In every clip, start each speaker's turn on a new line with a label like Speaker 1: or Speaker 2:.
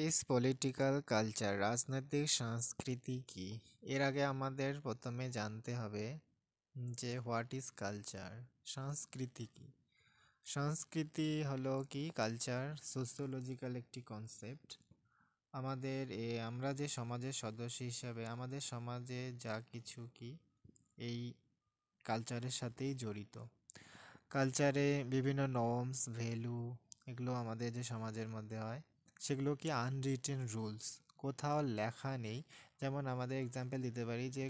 Speaker 1: Is political culture? রাজনৈতিক সংস্কৃতি কি? এর আগে আমাদের প্রথমে জানতে হবে যে হোয়াট ইজ কালচার, সংস্কৃতি কি। সংস্কৃতি হলো কি, কালচার সোশিওলজিক্যাল একটি কনসেপ্ট। আমরা যে সমাজের সদস্য হিসাবে আমাদের সমাজে যা কিছু কি এই কালচারের সাথেই জড়িত। কালচারে বিভিন্ন নর্মস, ভ্যালু, এগুলো আমাদের যে সমাজের মধ্যে হয় সেগুলো কি আনরিটেন রুলস, কোথাও লেখা নেই। যেমন আমাদের এক্সাম্পল দিতে পারি যে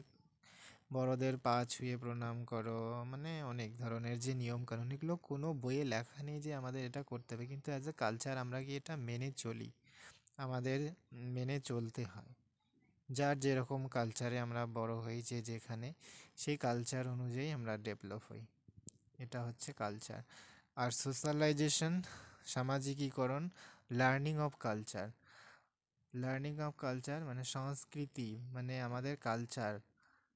Speaker 1: বড়দের পা ছুঁয়ে প্রণাম করো, মানে অনেক ধরনের যে নিয়ম কানুন, এগুলো কোনো বইয়ে লেখা নেই যে আমাদের এটা করতে হবে, কিন্তু অ্যাজ এ কালচার আমরা কি এটা মেনে চলি, আমাদের মেনে চলতে হয়। যার যেরকম কালচারে আমরা বড় হয়েছি যেখানে, সেই কালচার অনুযায়ী আমরা ডেভেলপ হই। এটা হচ্ছে কালচার। আর সোশ্যালাইজেশন, সামাজিকীকরণ, learning of culture. Learning of culture মানে সংস্কৃতি, মানে আমাদের কালচার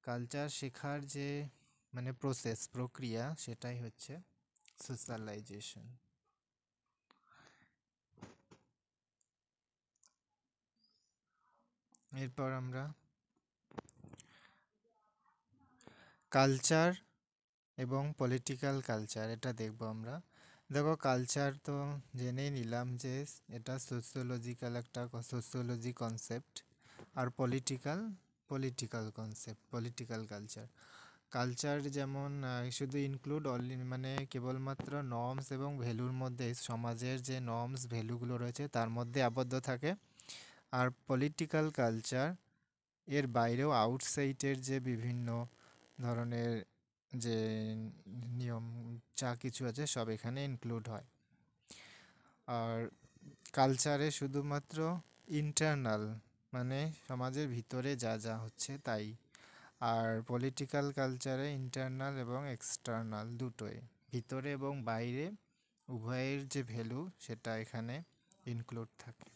Speaker 1: কালচার শেখার যে মানে প্রক্রিয়া, সেটাই হচ্ছে সোশ্যালাইজেশন। এরপর আমরা কালচার এবং পলিটিক্যাল কালচার এটা দেখব আমরা। দেখো, কালচার তো জেনেই নিলাম যে এটা সোশিওলজিক্যাল একটা সোশিওলজি কনসেপ্ট। আর political concept, political culture. Culture যেমন শুধু ইনক্লুড অনলি, মানে কেবলমাত্র নর্মস এবং ভ্যালুর মধ্যে, সমাজের যে নর্মস ভ্যালুগুলো রয়েছে তার মধ্যে আবদ্ধ থাকে। আর পলিটিক্যাল কালচার এর বাইরেও আউটসাইডের যে বিভিন্ন ধরনের যে নিয়ম যা কিছু আছে সব এখানে ইনক্লুড হয়। আর কালচারে শুধুমাত্র ইন্টারনাল, মানে সমাজের ভিতরে যা যা হচ্ছে তাই। আর পলিটিক্যাল কালচারে ইন্টারনাল এবং এক্সটার্নাল দুটোই, ভিতরে এবং বাইরে উভয়ের যে ভ্যালু সেটা এখানে ইনক্লুড থাকে।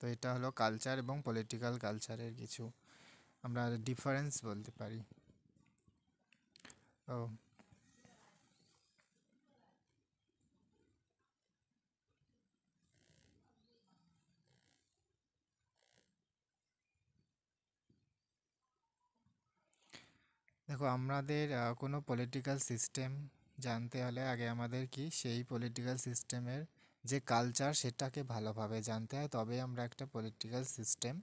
Speaker 1: তো এটা হলো কালচার এবং পলিটিক্যাল কালচারের কিছু আমরা ডিফারেন্স বলতে পারি। ও, দেখো, আমাদের কোনো পলিটিক্যাল সিস্টেম জানতে হলে আগে আমাদের কি সেই পলিটিক্যাল সিস্টেমের যে কালচার সেটাকে ভালোভাবে জানতে হয়, তবে আমরা একটা পলিটিক্যাল সিস্টেম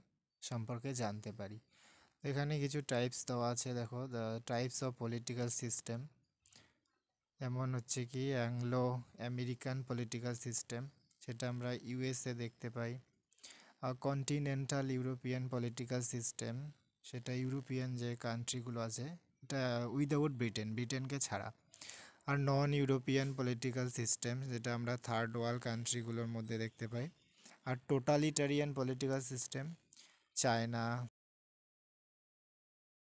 Speaker 1: সম্পর্কে জানতে পারি। এখানে কিছু টাইপস দেওয়া আছে, দেখো, the types of political system. যেমন হচ্ছে কি অ্যাংলো আমেরিকান পলিটিক্যাল সিস্টেম, সেটা আমরা ইউএসএ দেখতে পাই। আর কন্টিনেন্টাল ইউরোপিয়ান পলিটিক্যাল সিস্টেম, সেটা ইউরোপিয়ান যে কান্ট্রিগুলো আছে, এটা উইদাউট ব্রিটেনকে ছাড়া। আর নন ইউরোপিয়ান পলিটিক্যাল সিস্টেম, যেটা আমরা থার্ড ওয়ার্ল্ড কান্ট্রিগুলোর মধ্যে দেখতে পাই। আর টোটালিটারিয়ান পলিটিক্যাল সিস্টেম, চায়না,